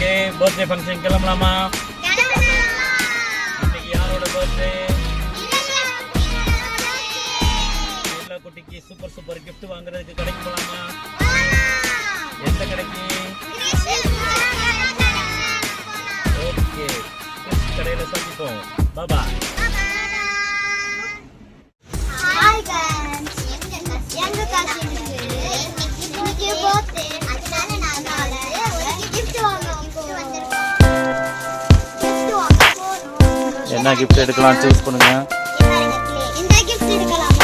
Okay, birthday function கிளம்பலாமா? இன்னைக்கு யாரோட பர்த்டே? எல்லா குட்டிக்கு சூப்பர் கிஃப்ட் வாங்குறதுக்கு கடைக்கு போலாமா? எந்த கடைக்கு? ஓகே, கடையில சந்திப்போம். பாய். என்ன கிஃப்ட் எடுக்கலாம் சூஸ் பண்ணுங்க. இந்த கிஃப்ட் எடுக்கலாம்.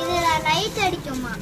இதுல லைட் அடிக்குமா?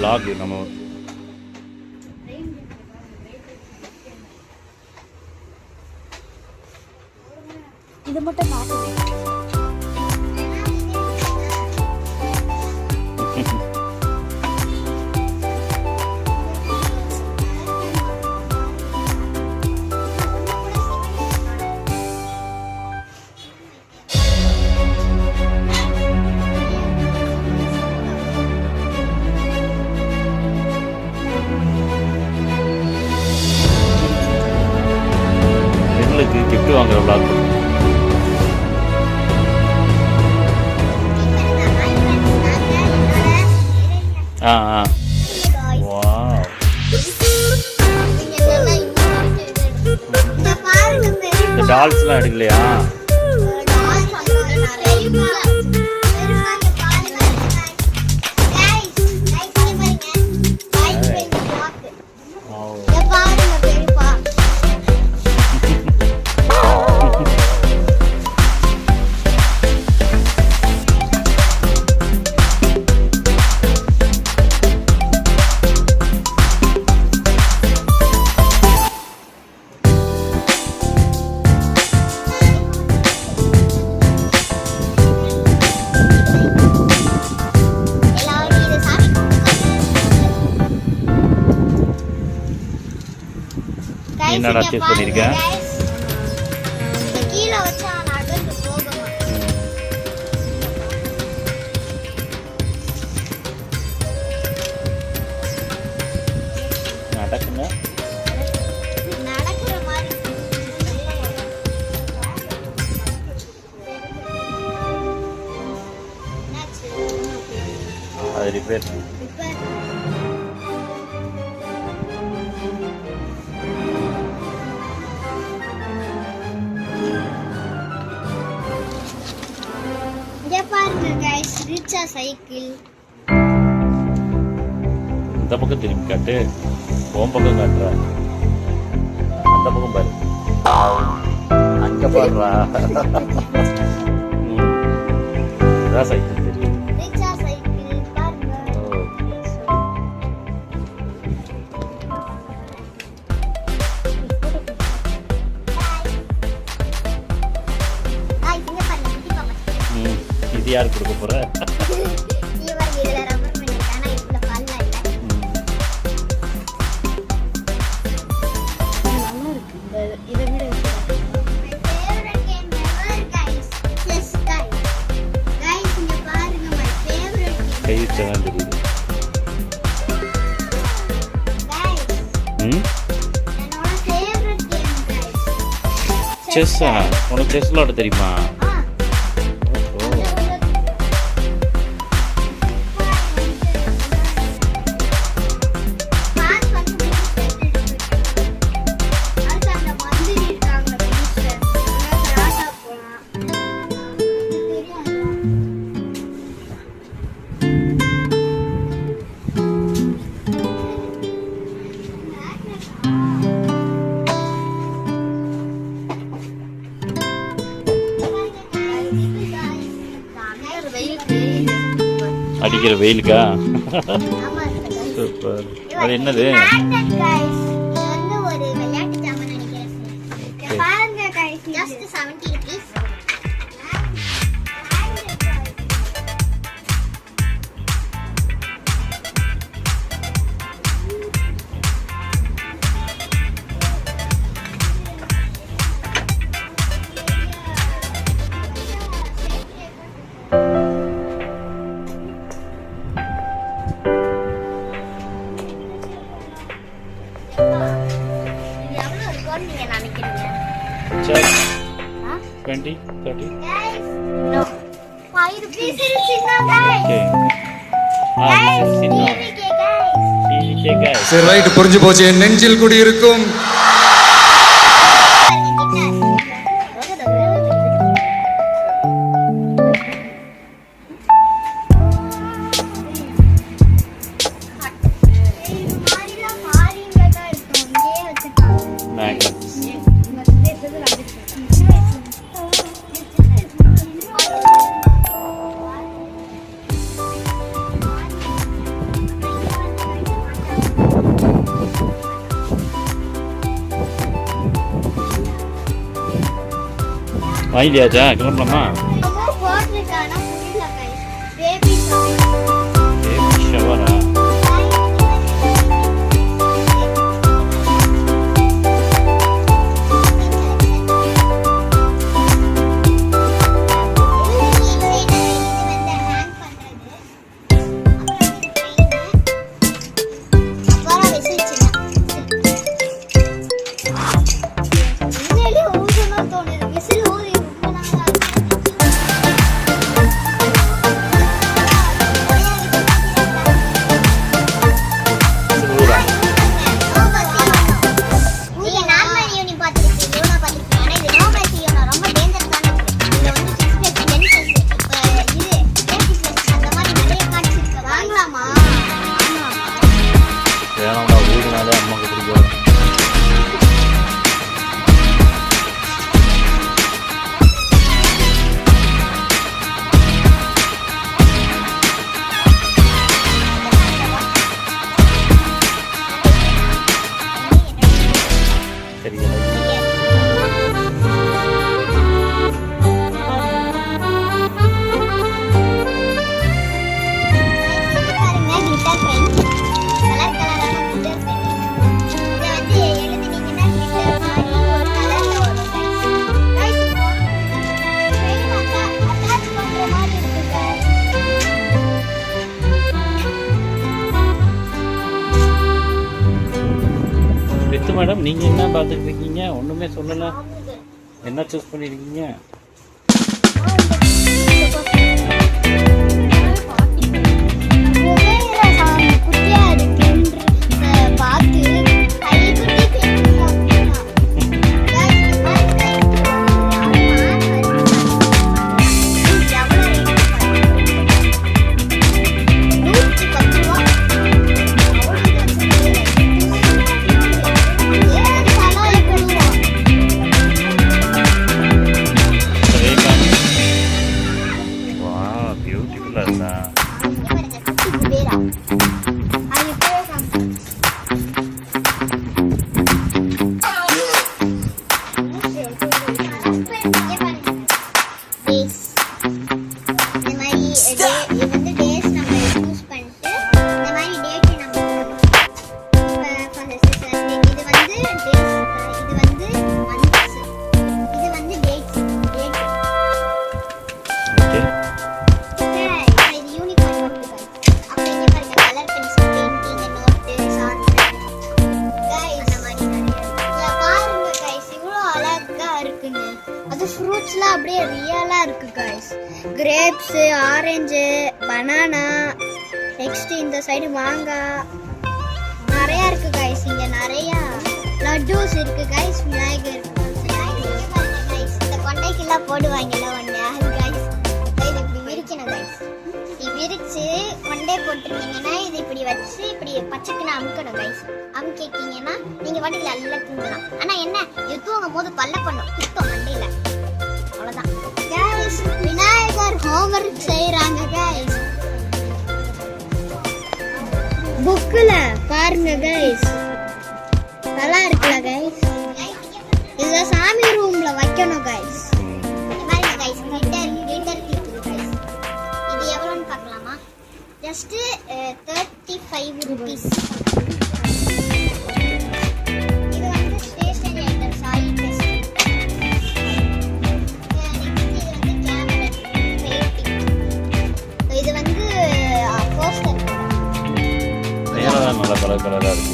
லாக் நம்ம இது மட்டும் மாத்துங்க. கிஃப்ட் வாங்குற vlog. வாவ். இந்த டால்ஸ்லாம் எடுக்கலையா? என்னடா சூஸ் பண்ணிருக்க? கீழ வச்சா நடந்து போகும். நடக்குங்க. நடக்குற மாதிரி. அது ரிப்பேர். பாருங்க गाइस, ரிச்சா சைக்கிள். இந்த பக்கம் திரும்பி காட்டு. ஓம் பக்கம் காட்டுறா. அந்த பக்கம் பாரு. அங்க பாருடா. ரிச்சா சைக்கிள் தெரியும். ரிச்சா சைக்கிள் பாருங்க. ஹாய், இங்க பாருங்க. இது யார் கொடுக்க போற? இவர் இதுல ரப்பர் பண்ணிட்டானா இதுல பல்ல இல்ல. நல்லா இருக்கு. இத விட ஃபேவரட் கேம் எவர் गाइस. Yes guys. गाइस இங்க பாருங்க my favorite game. கை வச்சா தெரியுது. गाइस. என்னோட ஃபேவரட் கேம் गाइस. செஸ். உனக்கு செஸ் விளையாட தெரியுமா? அடிக்கிற வெயிலுக்கா? ஆமா guys. சூப்பர். அது என்னது? Magnet guys. இது வந்து ஒரு விளையாட்டு ஜாமான் நினைக்கிறேன். Okay. பாருங்க guys, just 70 rupees. இது எவ்வளவு இருக்கும்னு நீங்க நினைக்கிறீங்க? சரி. ஆ? 20, 30. Guys, no. 5 rupees இருக்குங்க guys. Okay. Guys, this is சின்ன TVK guys. TVK guys. சரி ரைட் புரிஞ்சு போச்சு என் நெஞ்சில் குடி இருக்கும் Magnets. வாங்கியாச்சா? கிளம்பலாமா? Baby shower-ஆ? சில்வரா? வேணாம்டா, ஊதுனாலே அம்மாக்கு பிடிக்கும். சரியா? ரித்து மேடம், நீங்க என்ன பார்த்துட்டு இருக்கீங்க? ஒண்ணுமே சொல்லல. என்ன சூஸ் பண்ணிருக்கீங்க? வா, பியூட்டிஃபுல்லா இருக்கா? ஓகே. ஃப்ரூட்ஸ்லாம் அப்படியே ரியலா இருக்கு guys. Grapes, orange, banana, next இந்த சைடு மாங்காய் நிறைய இருக்கு गाइस. இங்க நிறைய லட்டூஸ் இருக்கு गाइस. விநாயகர் இந்த கொண்டைக்கெல்லாம் போடுவாங்கல்ல ஒண்ணு அது गाइस. இது இப்படி விரிக்கணும் गाइस. இப்படி விரிச்சு கொண்டை போட்டுருந்தீங்கன்னா இது இப்படி வச்சு இப்படி பச்சைக்குன்னு அமுக்கணும் गाइस. அமுக்கிட்டீங்கன்னா நீங்க வாட்டில எல்லாம் தூங்கலாம். ஆனா என்ன இது தூங்கும் போது பல்ல பண்ணும் குத்தம் மண்டையில. அவ்வளவுதான் गाइस. விநாயகர் ஹோம்வொர்க் செய்றாங்க गाइस. புக்ல பாருங்க கைஸ், நல்லா இருக்குல்ல கைஸ். இத சாமி ரூம்ல வைக்கணும் கைஸ். பாருங்க கைஸ், கிளிட்டர் கிளிட்டர் கைஸ். இது எவ்வளவுன்னு பார்க்கலாமா? Just 35 rupees. இது வந்து ஸ்டேஷனரி ஐட்டம் சாய் டெஸ்ட். இது வந்து போஸ்டர். நல்ல கலர் கலரா இருக்கு.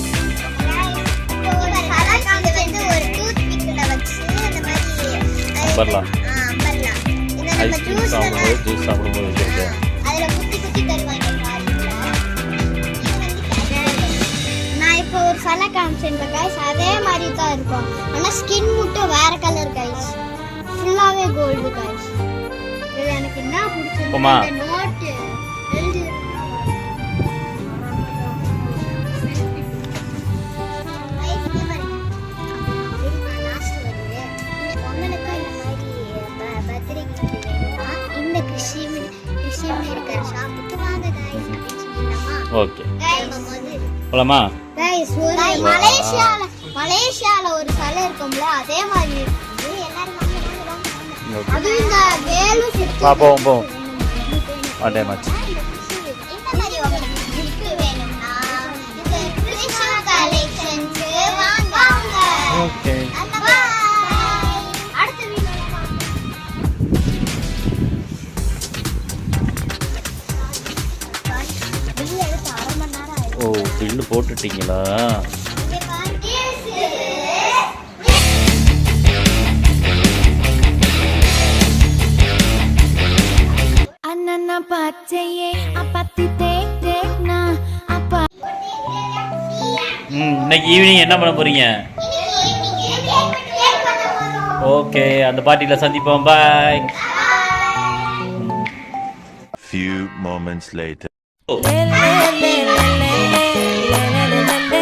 ஒரு டூத் பிக்ல வச்சு அந்த மாதிரி அம்பர்லா அம்பர்லா இத நம்ம ஐஸ்கிரீம் சாப்பிடும்போது ஜூஸ் சாப்பிடும்போது வச்சிருக்கு. அதுல குத்தி குத்தி தருவாங்க காலில. நான் இப்போ ஒரு சலை காமிச்சேன் கைஸ், அதே மாதிரி தான் இருக்கும். ஆனா ஸ்கின் மட்டும் வேற கலர் கைஸ், ஃபுல்லாவே கோல்டு கைஸ். இது எனக்கு என்ன போமா? பிடிச்சது, நோட் எழுதி ஓகே போலாமா? மலேசியால ஒரு சலை இருக்கும்ல, அதே மாதிரி இருக்குது. எல்லாரும் வாங்க. அது இந்த வேலும் சுத்தி பாப்போம் போவோம். வாட்டே மச். இந்த மாதிரி உங்களுக்கு gift வேணும்னா இந்த கிறிஸ்மஸ் கலெக்ஷன்ஸ் வாங்க. ஓகே. அடுத்த வீடியோல பார்க்கலாம். ஓ bill போட்டுட்டீங்களா? Anana pacaye apati tek tek na apa இன்னைக்கு ஈவினிங் என்ன பண்ண போறீங்க? ஓகே, அந்த பார்ட்டில சந்திப்போம். பாய். Few moments later. le le le le le le le le le